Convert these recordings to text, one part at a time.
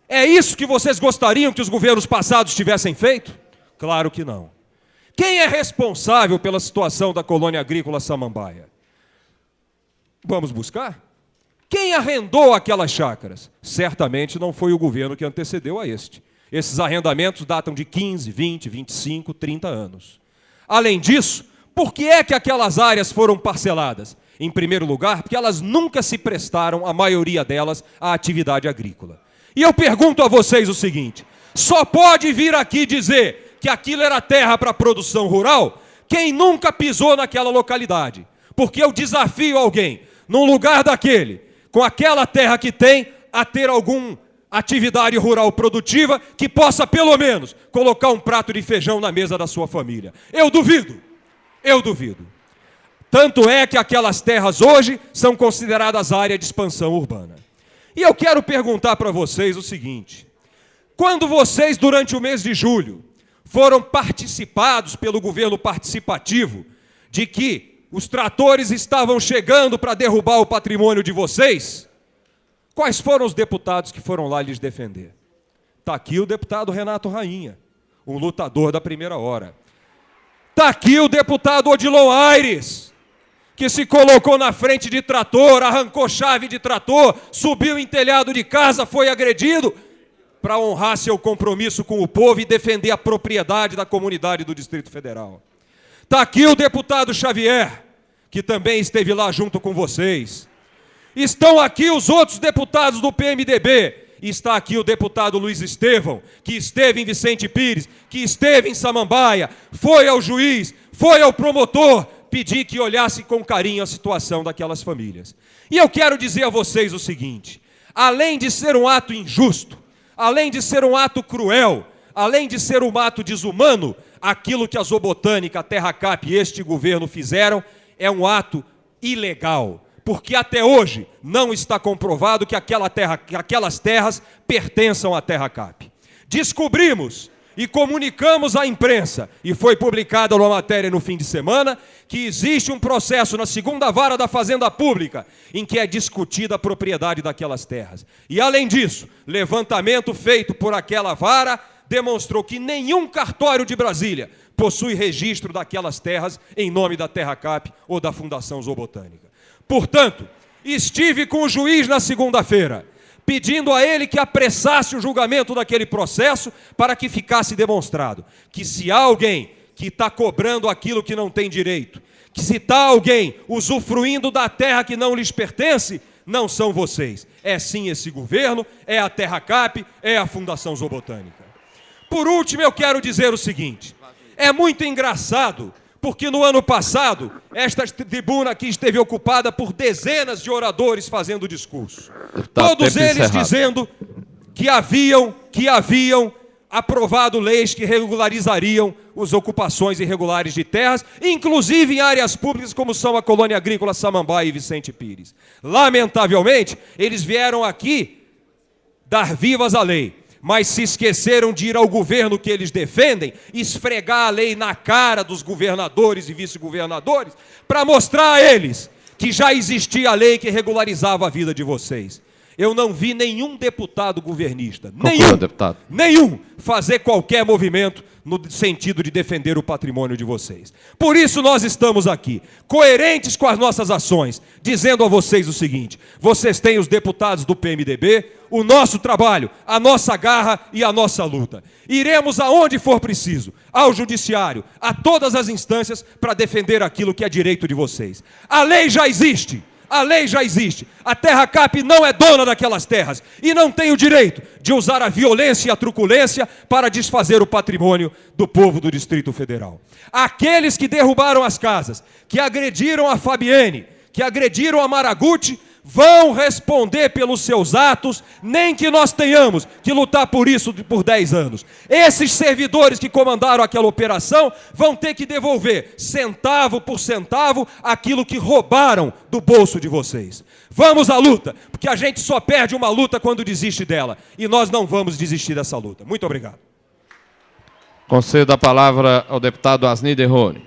É isso que vocês gostariam que os governos passados tivessem feito? Claro que não. Quem é responsável pela situação da colônia agrícola Samambaia? Vamos buscar? Quem arrendou aquelas chácaras? Certamente não foi o governo que antecedeu a este. Esses arrendamentos datam de 15, 20, 25, 30 anos. Além disso, por que é que aquelas áreas foram parceladas? Em primeiro lugar, porque elas nunca se prestaram, a maioria delas, à atividade agrícola. E eu pergunto a vocês o seguinte: só pode vir aqui dizer que aquilo era terra para produção rural quem nunca pisou naquela localidade. Porque eu desafio alguém, num lugar daquele, com aquela terra que tem, a ter alguma atividade rural produtiva que possa, pelo menos, colocar um prato de feijão na mesa da sua família. Eu duvido. Eu duvido. Tanto é que aquelas terras hoje são consideradas área de expansão urbana. E eu quero perguntar para vocês o seguinte: quando vocês, durante o mês de julho, foram participados pelo governo participativo de que os tratores estavam chegando para derrubar o patrimônio de vocês, quais foram os deputados que foram lá lhes defender? Está aqui o deputado Renato Rainha, um lutador da primeira hora. Está aqui o deputado Odilon Aires, que se colocou na frente de trator, arrancou chave de trator, subiu em telhado de casa, foi agredido, para honrar seu compromisso com o povo e defender a propriedade da comunidade do Distrito Federal. Está aqui o deputado Xavier, que também esteve lá junto com vocês. Estão aqui os outros deputados do PMDB. Está aqui o deputado Luiz Estevão, que esteve em Vicente Pires, que esteve em Samambaia, foi ao juiz, foi ao promotor, pedir que olhasse com carinho a situação daquelas famílias. E eu quero dizer a vocês o seguinte: além de ser um ato injusto, além de ser um ato cruel, além de ser um ato desumano, aquilo que a Zoobotânica, a Terra Cap e este governo fizeram é um ato ilegal. Porque até hoje não está comprovado que aquelas terras pertençam à Terra Cap. Descobrimos e comunicamos à imprensa, e foi publicada uma matéria no fim de semana, que existe um processo na segunda vara da Fazenda Pública, em que é discutida a propriedade daquelas terras. E além disso, levantamento feito por aquela vara demonstrou que nenhum cartório de Brasília possui registro daquelas terras em nome da Terra Cap ou da Fundação Zoobotânica. Portanto, estive com o juiz na segunda-feira, pedindo a ele que apressasse o julgamento daquele processo para que ficasse demonstrado que se há alguém que está cobrando aquilo que não tem direito, que se está alguém usufruindo da terra que não lhes pertence, não são vocês. É sim esse governo, é a Terra Cap, é a Fundação Zoobotânica. Por último, eu quero dizer o seguinte: é muito engraçado, porque no ano passado, esta tribuna aqui esteve ocupada por dezenas de oradores fazendo discurso. Todos eles dizendo que haviam aprovado leis que regularizariam as ocupações irregulares de terras, inclusive em áreas públicas como são a colônia agrícola Samambaia e Vicente Pires. Lamentavelmente, eles vieram aqui dar vivas à lei, mas se esqueceram de ir ao governo que eles defendem, esfregar a lei na cara dos governadores e vice-governadores, para mostrar a eles que já existia a lei que regularizava a vida de vocês. Eu não vi nenhum deputado governista, nenhum, fazer qualquer movimento no sentido de defender o patrimônio de vocês. Por isso nós estamos aqui, coerentes com as nossas ações, dizendo a vocês o seguinte: vocês têm os deputados do PMDB, o nosso trabalho, a nossa garra e a nossa luta. Iremos aonde for preciso, ao judiciário, a todas as instâncias, para defender aquilo que é direito de vocês. A lei já existe. A lei já existe. A Terra Cap não é dona daquelas terras e não tem o direito de usar a violência e a truculência para desfazer o patrimônio do povo do Distrito Federal. Aqueles que derrubaram as casas, que agrediram a Fabienne, que agrediram a Maraguchi, vão responder pelos seus atos, nem que nós tenhamos que lutar por isso por 10 anos. Esses servidores que comandaram aquela operação vão ter que devolver, centavo por centavo, aquilo que roubaram do bolso de vocês. Vamos à luta, porque a gente só perde uma luta quando desiste dela, e nós não vamos desistir dessa luta. Muito obrigado. Concedo a palavra ao deputado Asni Derrone.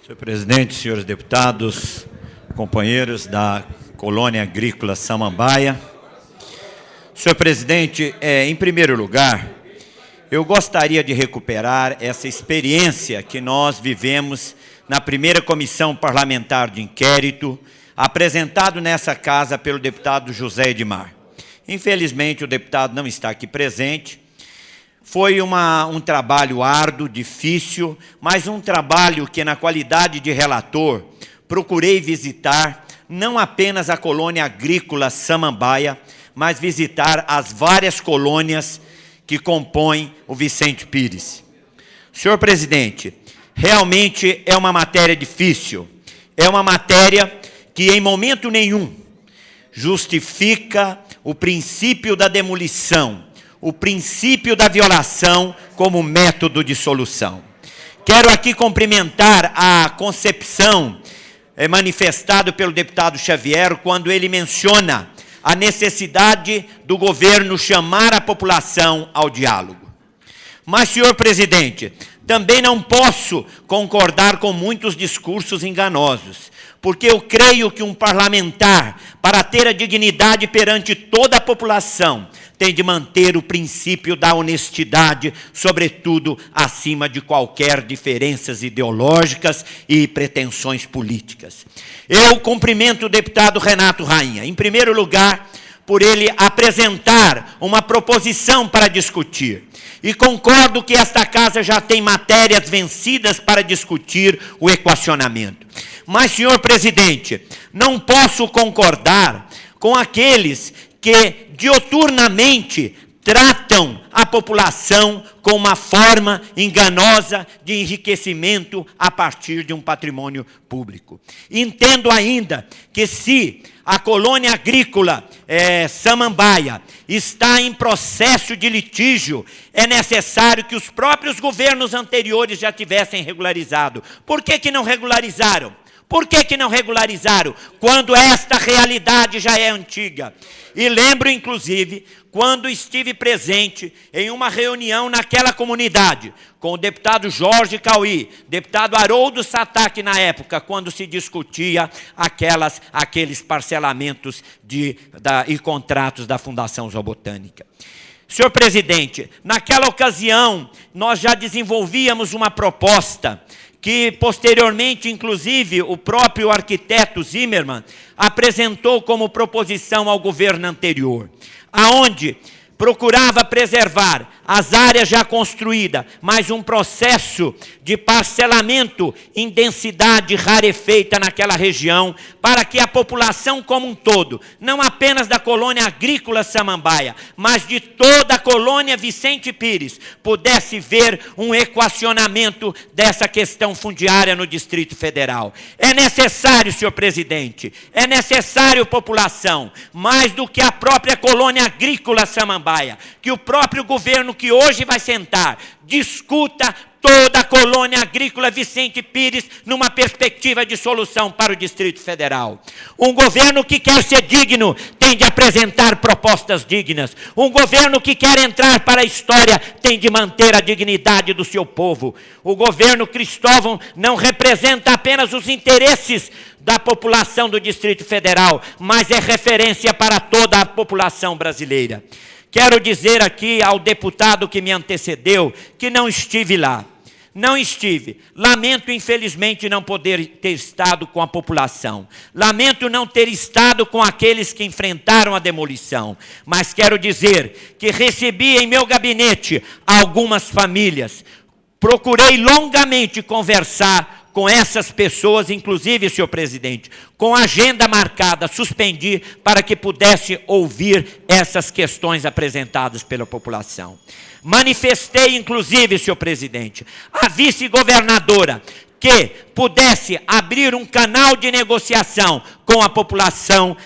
Senhor presidente, senhores deputados, companheiros da Colônia Agrícola Samambaia. Senhor presidente, em primeiro lugar, eu gostaria de recuperar essa experiência que nós vivemos na primeira comissão parlamentar de inquérito, apresentado nessa casa pelo deputado José Edmar. Infelizmente, o deputado não está aqui presente. Foi um trabalho árduo, difícil, mas um trabalho que, na qualidade de relator, procurei visitar não apenas a colônia agrícola Samambaia, mas visitar as várias colônias que compõem o Vicente Pires. Senhor presidente, realmente é uma matéria difícil, é uma matéria que em momento nenhum justifica o princípio da demolição, o princípio da violação como método de solução. Quero aqui cumprimentar a concepção manifestada pelo deputado Xavier quando ele menciona a necessidade do governo chamar a população ao diálogo. Mas, senhor presidente, também não posso concordar com muitos discursos enganosos, porque eu creio que um parlamentar, para ter a dignidade perante toda a população, tem de manter o princípio da honestidade, sobretudo acima de qualquer diferenças ideológicas e pretensões políticas. Eu cumprimento o deputado Renato Rainha, em primeiro lugar, por ele apresentar uma proposição para discutir. E concordo que esta casa já tem matérias vencidas para discutir o equacionamento. Mas, senhor presidente, não posso concordar com aqueles que diuturnamente tratam a população com uma forma enganosa de enriquecimento a partir de um patrimônio público. Entendo ainda que se a colônia agrícola Samambaia está em processo de litígio, é necessário que os próprios governos anteriores já tivessem regularizado. Por que não regularizaram? Por que não regularizaram, quando esta realidade já é antiga? E lembro, inclusive, quando estive presente em uma reunião naquela comunidade, com o deputado Jorge Cauí, deputado Haroldo Sataque na época, quando se discutia aqueles parcelamentos e contratos da Fundação Zoobotânica. Senhor presidente, naquela ocasião, nós já desenvolvíamos uma proposta que posteriormente, inclusive, o próprio arquiteto Zimmermann apresentou como proposição ao governo anterior, aonde procurava preservar as áreas já construídas, mas um processo de parcelamento em densidade rarefeita naquela região, para que a população como um todo, não apenas da colônia agrícola Samambaia, mas de toda a colônia Vicente Pires, pudesse ver um equacionamento dessa questão fundiária no Distrito Federal. É necessário, senhor presidente, é necessário, população, mais do que a própria colônia agrícola Samambaia, que o próprio governo que hoje vai sentar, discuta toda a colônia agrícola Vicente Pires numa perspectiva de solução para o Distrito Federal. Um governo que quer ser digno tem de apresentar propostas dignas. Um governo que quer entrar para a história tem de manter a dignidade do seu povo. O governo Cristóvão não representa apenas os interesses da população do Distrito Federal, mas é referência para toda a população brasileira. Quero dizer aqui ao deputado que me antecedeu que não estive lá. Não estive. Lamento, infelizmente, não poder ter estado com a população. Lamento não ter estado com aqueles que enfrentaram a demolição. Mas quero dizer que recebi em meu gabinete algumas famílias. Procurei longamente conversar com essas pessoas, inclusive, senhor presidente, com agenda marcada, suspendi para que pudesse ouvir essas questões apresentadas pela população. Manifestei, inclusive, senhor presidente, a vice-governadora que pudesse abrir um canal de negociação com a população,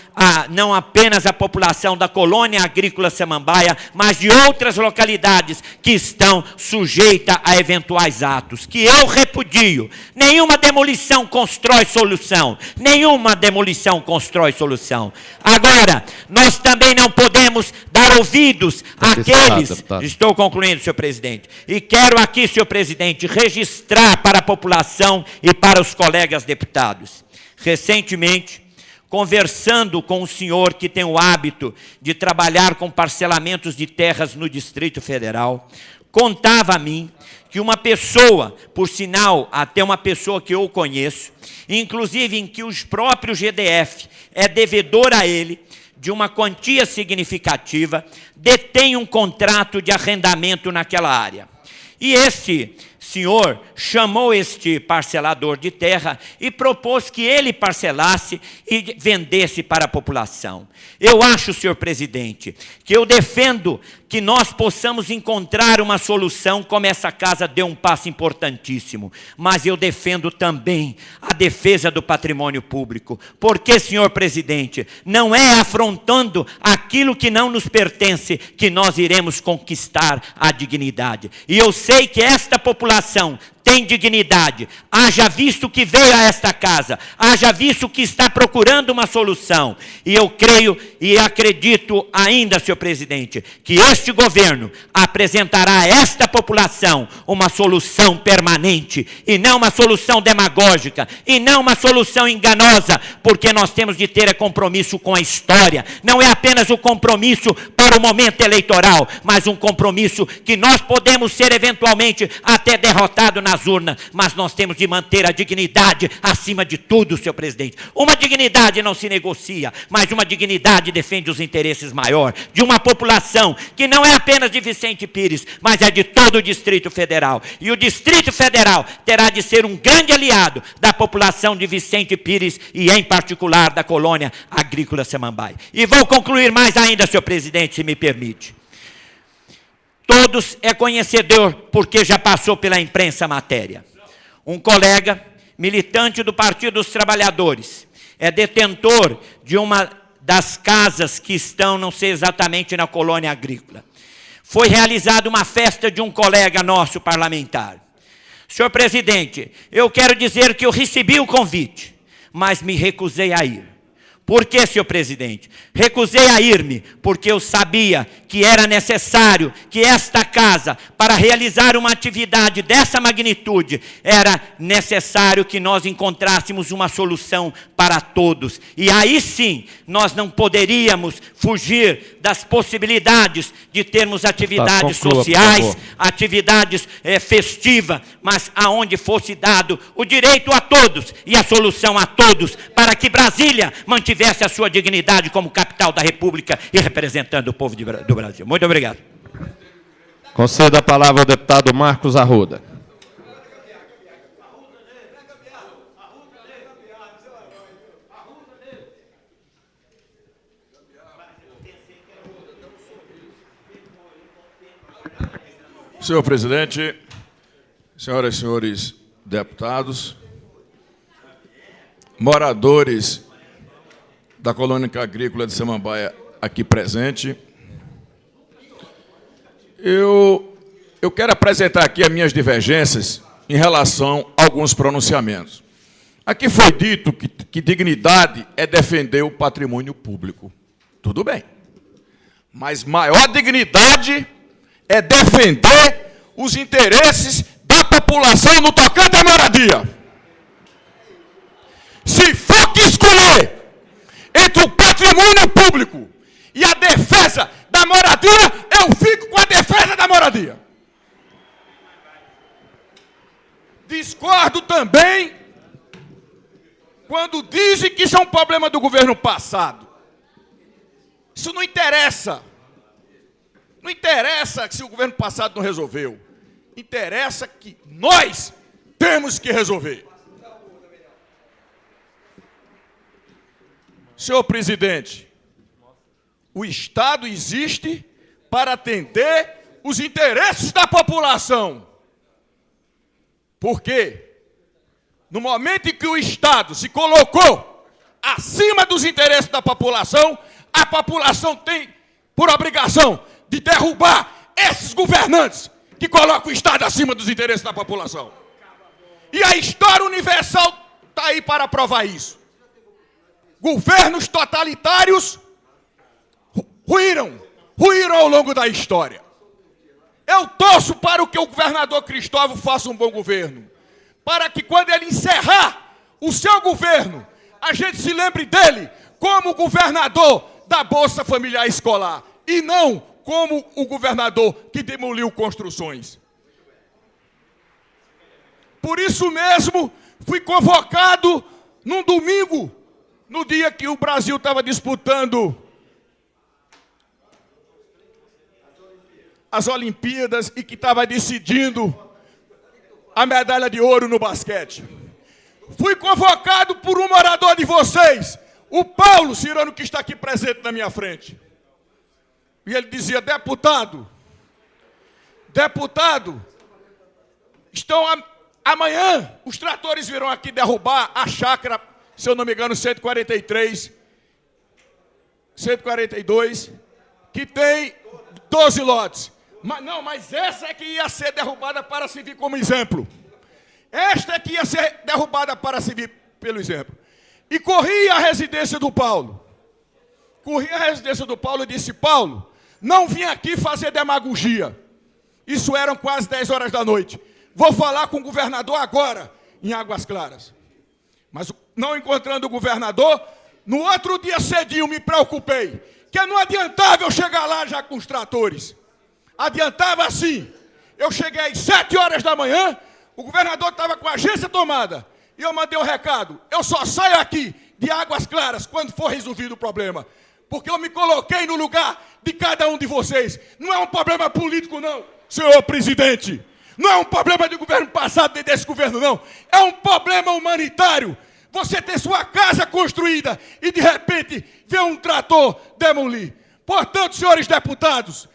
não apenas a população da colônia agrícola Samambaia, mas de outras localidades que estão sujeitas a eventuais atos, que eu repudio. Nenhuma demolição constrói solução. Nenhuma demolição constrói solução. Agora, nós também não podemos dar ouvidos àqueles... deputado. Estou concluindo, senhor presidente. E quero aqui, senhor presidente, registrar para a população e para os colegas deputados. Recentemente, conversando com um senhor que tem o hábito de trabalhar com parcelamentos de terras no Distrito Federal, contava a mim que uma pessoa, por sinal, até uma pessoa que eu conheço, inclusive em que os próprios GDF é devedor a ele, de uma quantia significativa, detém um contrato de arrendamento naquela área. E esse senhor chamou este parcelador de terra e propôs que ele parcelasse e vendesse para a população. Eu acho, senhor presidente, que eu defendo que nós possamos encontrar uma solução, como essa casa deu um passo importantíssimo. Mas eu defendo também a defesa do patrimônio público. Porque, senhor presidente, não é afrontando aquilo que não nos pertence que nós iremos conquistar a dignidade. E eu sei que esta população tem dignidade, haja visto que veio a esta casa, haja visto que está procurando uma solução. E eu creio e acredito ainda, senhor presidente, que este governo apresentará a esta população uma solução permanente, e não uma solução demagógica, e não uma solução enganosa, porque nós temos de ter compromisso com a história. Não é apenas o compromisso para o momento eleitoral, mas um compromisso que nós podemos ser eventualmente até derrotados nas urnas, mas nós temos de manter a dignidade acima de tudo, senhor presidente. Uma dignidade não se negocia, mas uma dignidade defende os interesses maiores de uma população que não é apenas de Vicente Pires, mas é de todo o Distrito Federal. E o Distrito Federal terá de ser um grande aliado da população de Vicente Pires e, em particular, da colônia agrícola Samambaia. E vou concluir mais ainda, senhor presidente, se me permite. Todos é conhecedor, porque já passou pela imprensa a matéria. Um colega, militante do Partido dos Trabalhadores, é detentor de uma das casas que estão, não sei exatamente, na colônia agrícola. Foi realizada uma festa de um colega nosso parlamentar. Senhor presidente, eu quero dizer que eu recebi o convite, mas me recusei a ir. Por que, senhor presidente? Recusei a ir-me, porque eu sabia que era necessário que esta casa, para realizar uma atividade dessa magnitude, era necessário que nós encontrássemos uma solução para todos. E aí sim, nós não poderíamos fugir das possibilidades de termos atividades sociais, atividades festivas, mas aonde fosse dado o direito a todos e a solução a todos, para que Brasília mantivesse a sua dignidade como capital da República e representando o povo do Brasil. Muito obrigado. Conceda a palavra ao deputado Marcos Arruda. Senhor presidente, senhoras e senhores deputados, moradores da colônia agrícola de Samambaia aqui presente, eu quero apresentar aqui as minhas divergências em relação a alguns pronunciamentos. Aqui foi dito que dignidade é defender o patrimônio público. Tudo bem. Mas maior dignidade é defender os interesses da população no tocante à moradia. Se for que escolher entre o patrimônio público e a defesa da moradia, eu fico com a defesa da moradia. Discordo também quando dizem que isso é um problema do governo passado. Isso não interessa. Não interessa se o governo passado não resolveu. Interessa que nós temos que resolver. Senhor presidente, o Estado existe para atender os interesses da população. Por quê? No momento em que o Estado se colocou acima dos interesses da população, a população tem por obrigação de derrubar esses governantes que colocam o Estado acima dos interesses da população. E a história universal está aí para provar isso. Governos totalitários ruíram ao longo da história. Eu torço para que o governador Cristóvão faça um bom governo, para que quando ele encerrar o seu governo, a gente se lembre dele como governador da Bolsa Familiar Escolar, e não como o governador que demoliu construções. Por isso mesmo, fui convocado num domingo, no dia que o Brasil estava disputando as Olimpíadas e que estava decidindo a medalha de ouro no basquete. Fui convocado por um morador de vocês, o Paulo Cirano, que está aqui presente na minha frente. E ele dizia: deputado, amanhã os tratores virão aqui derrubar a chácara, se eu não me engano, 142, que tem 12 lotes. Mas essa é que ia ser derrubada para servir como exemplo. Esta é que ia ser derrubada para servir pelo exemplo. E corri à residência do Paulo. E disse: Paulo, não vim aqui fazer demagogia. Isso eram quase 10 horas da noite. Vou falar com o governador agora, em Águas Claras. Mas não encontrando o governador, no outro dia cedinho me preocupei, que não adiantava eu chegar lá já com os tratores. Adiantava sim. Eu cheguei às 7 horas da manhã, o governador estava com a agência tomada. E eu mandei um recado: eu só saio aqui de Águas Claras quando for resolvido o problema. Porque eu me coloquei no lugar de cada um de vocês. Não é um problema político, não, senhor presidente. Não é um problema de governo passado, nem desse governo, não. É um problema humanitário. Você ter sua casa construída e, de repente, ver um trator demolir. Portanto, senhores deputados,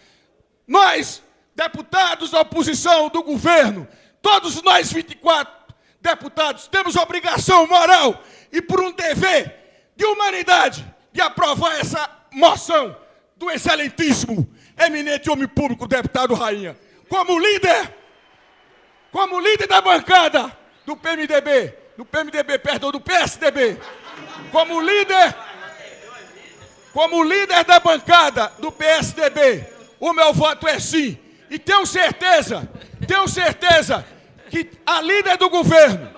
nós, deputados da oposição, do governo, todos nós 24 deputados, temos obrigação moral e por um dever de humanidade de aprovar essa moção do excelentíssimo, eminente homem público, deputado Rainha. Como líder da bancada do PSDB, do PSDB, como líder da bancada do PSDB, o meu voto é sim. E tenho certeza que a líder do governo,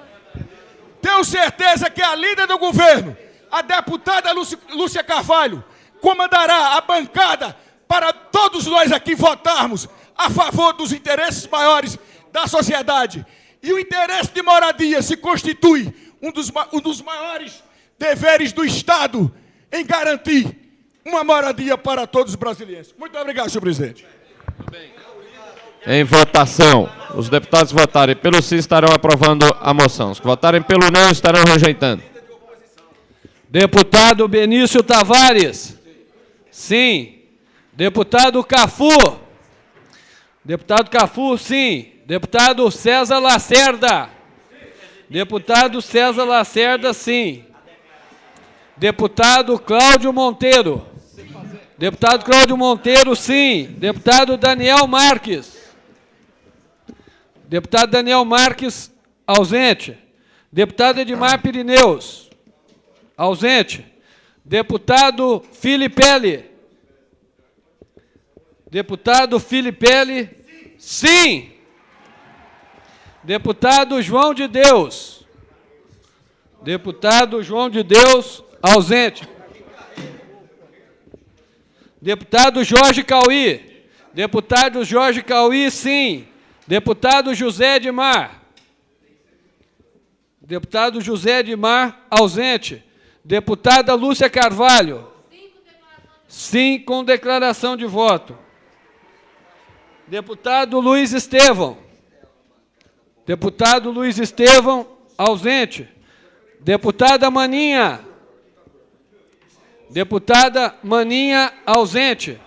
a deputada Lúcia Carvalho, comandará a bancada para todos nós aqui votarmos a favor dos interesses maiores da sociedade. E o interesse de moradia se constitui um dos maiores deveres do Estado em garantir uma moradia para todos os brasileiros. Muito obrigado, senhor presidente. Em votação, os deputados que votarem pelo sim estarão aprovando a moção. Os que votarem pelo não estarão rejeitando. Deputado Benício Tavares. Sim. Deputado Cafu. Deputado Cafu, sim. Deputado César Lacerda. Deputado César Lacerda, sim. Deputado Cláudio Monteiro. Deputado Cláudio Monteiro, sim. Deputado Daniel Marques. Deputado Daniel Marques, ausente. Deputado Edmar Pirineus, ausente. Deputado Filipelli. Deputado Filipelli, sim. Deputado João de Deus. Deputado João de Deus, ausente. Deputado Jorge Cauí. Deputado Jorge Cauí, sim. Deputado José Edmar. Deputado José Edmar, ausente. Deputada Lúcia Carvalho. Sim, com declaração de voto. Deputado Luiz Estevão. Deputado Luiz Estevão, ausente. Deputada Maninha. Deputada Maninha, ausente.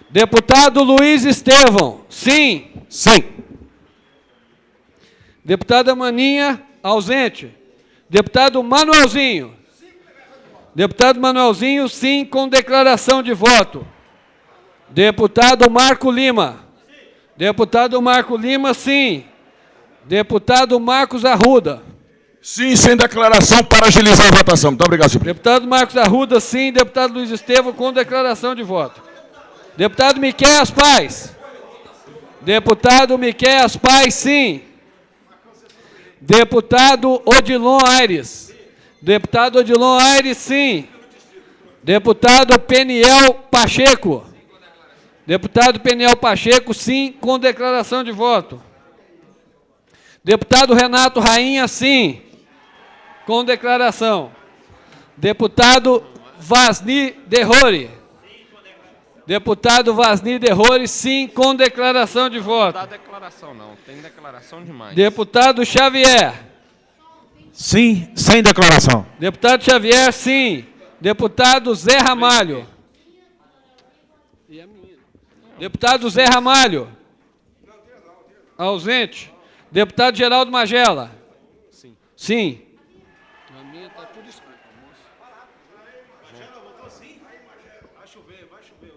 Deputado Luiz Estevão, sim. Sim. Deputada Maninha, ausente. Deputado Manuelzinho. Deputado Manuelzinho, sim, com declaração de voto. Deputado Marco Lima. Deputado Marco Lima, sim. Deputado Marcos Arruda. Sim, sem declaração para agilizar a votação. Muito obrigado, senhor presidente. Deputado Marcos Arruda, sim. Deputado Luiz Estevam, com declaração de voto. Deputado Miquéias Paz. Deputado Miquéias Paz, sim. Deputado Odilon Aires. Deputado Odilon Aires, sim. Deputado Peniel Pacheco. Deputado Peniel Pacheco, sim, com declaração de voto. Deputado Renato Rainha, sim, com declaração. Deputado Vasni Derrori. Deputado Vasni Derrori, sim, com declaração de voto. Não dá declaração, não. Tem declaração demais. Deputado Xavier. Sim, sem declaração. Deputado Xavier, sim. Deputado Zé Ramalho. Deputado Zé Ramalho. Ausente. Deputado Geraldo Magela. Sim. Sim. A minha está tudo escuro. Magela votou sim? Vai chover, vai chover.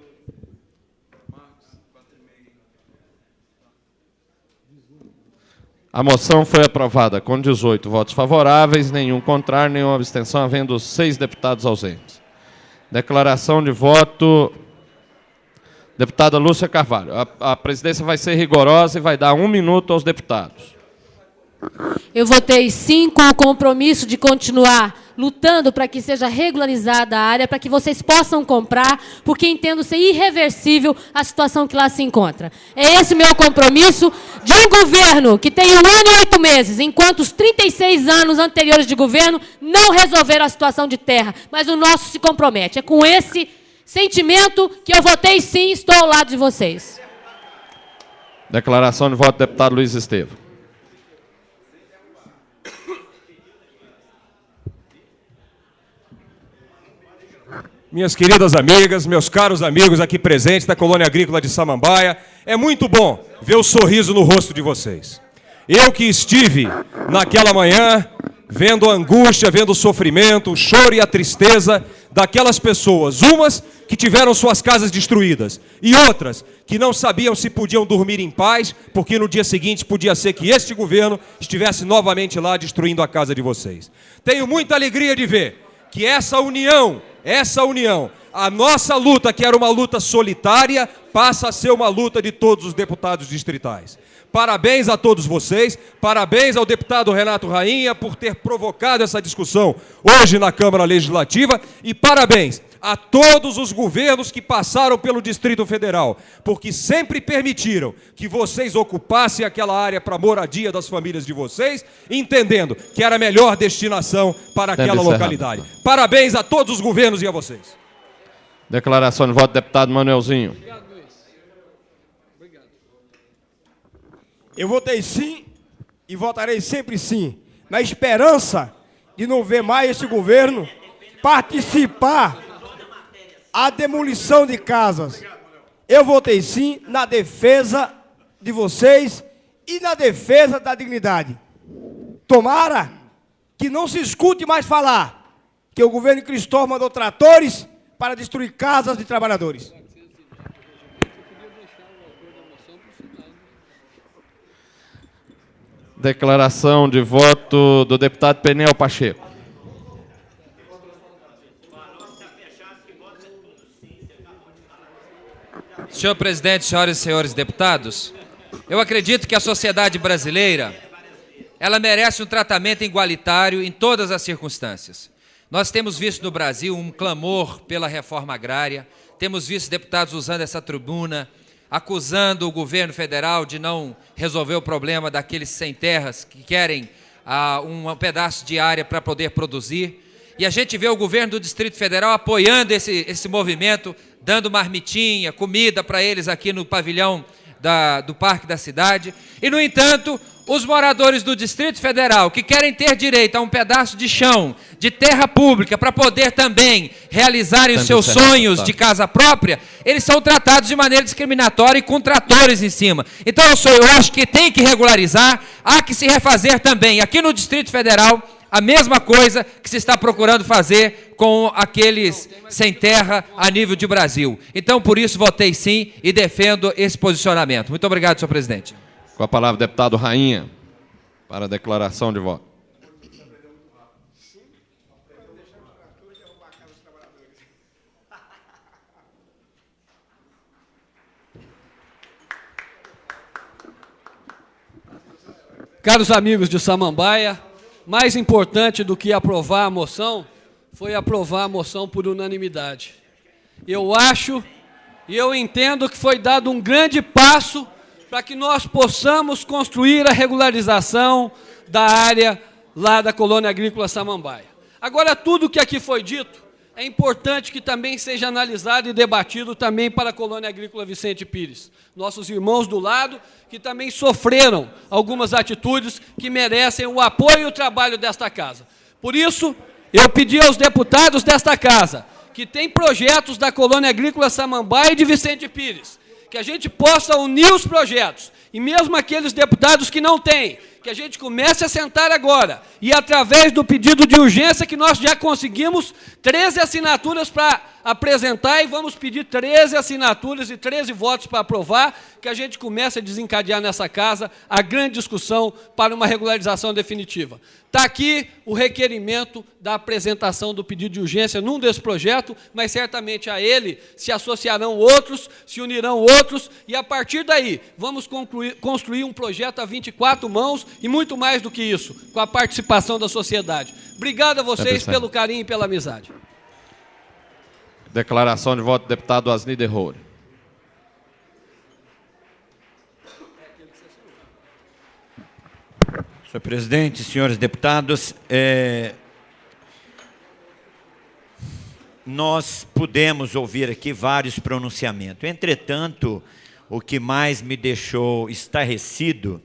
A moção foi aprovada com 18 votos favoráveis, nenhum contrário, nenhuma abstenção, havendo 6 deputados ausentes. Declaração de voto, deputada Lúcia Carvalho. A presidência vai ser rigorosa e vai dar 1 minuto aos deputados. Eu votei sim com o compromisso de continuar lutando para que seja regularizada a área, para que vocês possam comprar, porque entendo ser irreversível a situação que lá se encontra. É esse o meu compromisso de um governo que tem 1 ano e 8 meses, enquanto os 36 anos anteriores de governo não resolveram a situação de terra, mas o nosso se compromete. É com esse sentimento que eu votei sim, estou ao lado de vocês. Declaração de voto, deputado Luiz Estevam. Minhas queridas amigas, meus caros amigos aqui presentes da Colônia Agrícola de Samambaia, é muito bom ver o sorriso no rosto de vocês. Eu que estive naquela manhã, vendo a angústia, vendo o sofrimento, o choro e a tristeza daquelas pessoas, umas que tiveram suas casas destruídas e outras que não sabiam se podiam dormir em paz, porque no dia seguinte podia ser que este governo estivesse novamente lá destruindo a casa de vocês. Tenho muita alegria de ver que essa união, a nossa luta, que era uma luta solitária, passa a ser uma luta de todos os deputados distritais. Parabéns a todos vocês, parabéns ao deputado Renato Rainha por ter provocado essa discussão hoje na Câmara Legislativa e parabéns a todos os governos que passaram pelo Distrito Federal, porque sempre permitiram que vocês ocupassem aquela área para a moradia das famílias de vocês, entendendo que era a melhor destinação para aquela localidade. Parabéns a todos os governos e a vocês. Declaração de voto, deputado Manuelzinho. Obrigado, Luiz. Obrigado. Eu votei sim e votarei sempre sim, na esperança de não ver mais esse governo participar a demolição de casas. Eu votei sim na defesa de vocês e na defesa da dignidade. Tomara que não se escute mais falar que o governo Cristóvão mandou tratores para destruir casas de trabalhadores. Declaração de voto do deputado Peniel Pacheco. Senhor presidente, senhoras e senhores deputados, eu acredito que a sociedade brasileira, ela merece um tratamento igualitário em todas as circunstâncias. Nós temos visto no Brasil um clamor pela reforma agrária, temos visto deputados usando essa tribuna, acusando o governo federal de não resolver o problema daqueles sem terras que querem um pedaço de área para poder produzir. E a gente vê o governo do Distrito Federal apoiando esse movimento, dando marmitinha, comida para eles aqui no pavilhão do Parque da Cidade. E, no entanto, os moradores do Distrito Federal, que querem ter direito a um pedaço de chão, de terra pública, para poder também realizarem os seus sonhos de casa própria, eles são tratados de maneira discriminatória e com tratores em cima. Então, eu acho que tem que regularizar, há que se refazer também, aqui no Distrito Federal, a mesma coisa que se está procurando fazer com aqueles sem terra a nível de Brasil. Então, por isso, votei sim e defendo esse posicionamento. Muito obrigado, senhor presidente. Com a palavra, deputado Rainha, para a declaração de voto. Caros amigos de Samambaia, mais importante do que aprovar a moção foi aprovar a moção por unanimidade. Eu acho e eu entendo que foi dado um grande passo para que nós possamos construir a regularização da área lá da colônia agrícola Samambaia. Agora, tudo que aqui foi dito é importante que também seja analisado e debatido também para a colônia agrícola Vicente Pires. Nossos irmãos do lado que também sofreram algumas atitudes que merecem o apoio e o trabalho desta casa. Por isso, eu pedi aos deputados desta casa que têm projetos da colônia agrícola Samambaia e de Vicente Pires, que a gente possa unir os projetos, e mesmo aqueles deputados que não têm, que a gente comece a sentar agora, e através do pedido de urgência que nós já conseguimos 13 assinaturas para apresentar, e vamos pedir 13 assinaturas e 13 votos para aprovar, que a gente comece a desencadear nessa casa a grande discussão para uma regularização definitiva. Está aqui o requerimento da apresentação do pedido de urgência num desse projeto, mas certamente a ele se associarão outros, se unirão outros, e a partir daí vamos construir um projeto a 24 mãos e muito mais do que isso, com a participação da sociedade. Obrigado a vocês pelo carinho e pela amizade. Declaração de voto, deputado Asni de Roure. Senhor presidente, senhores deputados, nós pudemos ouvir aqui vários pronunciamentos. Entretanto, o que mais me deixou estarrecido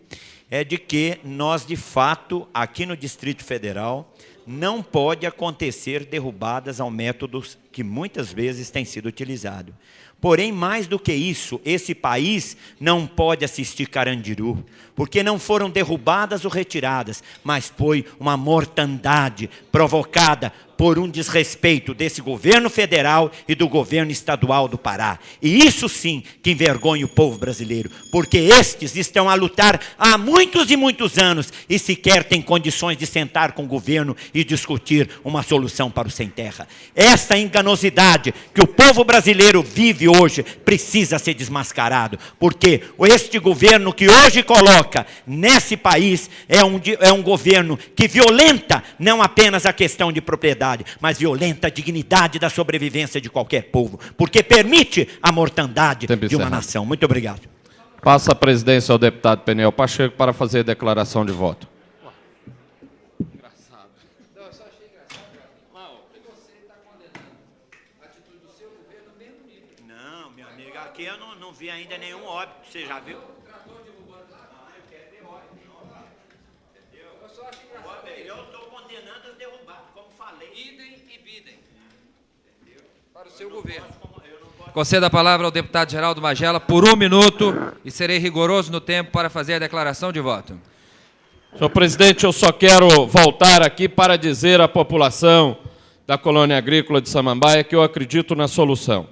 é de que nós, de fato, aqui no Distrito Federal, não pode acontecer derrubadas ao método que muitas vezes tem sido utilizado. Porém, mais do que isso, esse país não pode assistir Carandiru, porque não foram derrubadas ou retiradas, mas foi uma mortandade provocada por um desrespeito desse governo federal e do governo estadual do Pará. E isso sim que envergonha o povo brasileiro, porque estes estão a lutar há muitos e muitos anos e sequer têm condições de sentar com o governo e discutir uma solução para o sem terra. Essa enganosidade que o povo brasileiro vive hoje precisa ser desmascarado, porque este governo que hoje coloca nesse país é um governo que violenta não apenas a questão de propriedade, mas violenta a dignidade da sobrevivência de qualquer povo, porque permite a mortandade de uma nação. Muito obrigado. Passa a presidência ao deputado Peniel Pacheco para fazer a declaração de voto. Não, meu amigo, aqui eu não vi ainda nenhum óbito, você já viu? Eu estou condenando os derrubados, como falei. Idem e bidem. Para o seu governo. Conceda a palavra ao deputado Geraldo Magela por 1 minuto e serei rigoroso no tempo para fazer a declaração de voto. Senhor presidente, eu só quero voltar aqui para dizer à população da colônia agrícola de Samambaia que eu acredito na solução.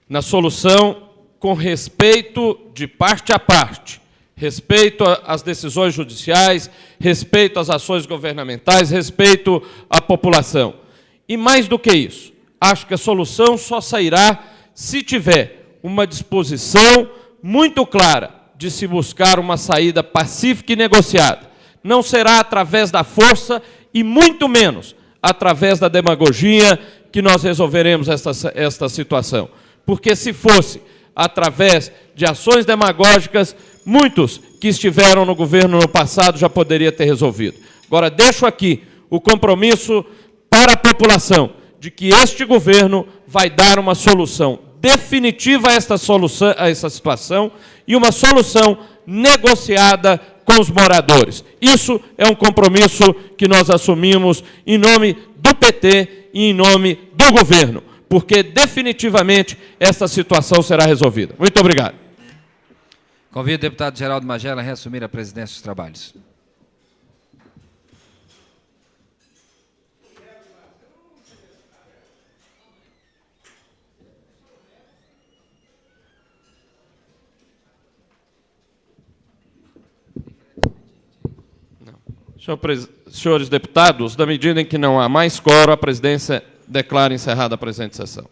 Na solução com respeito de parte a parte. Respeito às decisões judiciais, respeito às ações governamentais, respeito à população. E mais do que isso, acho que a solução só sairá se tiver uma disposição muito clara de se buscar uma saída pacífica e negociada. Não será através da força e muito menos através da demagogia que nós resolveremos esta situação. Porque se fosse através de ações demagógicas, muitos que estiveram no governo no passado já poderia ter resolvido. Agora, deixo aqui o compromisso para a população de que este governo vai dar uma solução definitiva a essa situação e uma solução negociada com os moradores. Isso é um compromisso que nós assumimos em nome do PT e em nome do governo, porque definitivamente essa situação será resolvida. Muito obrigado. Convido o deputado Geraldo Magela a reassumir a presidência dos trabalhos. Senhores deputados, na medida em que não há mais quórum, a presidência declara encerrada a presente sessão.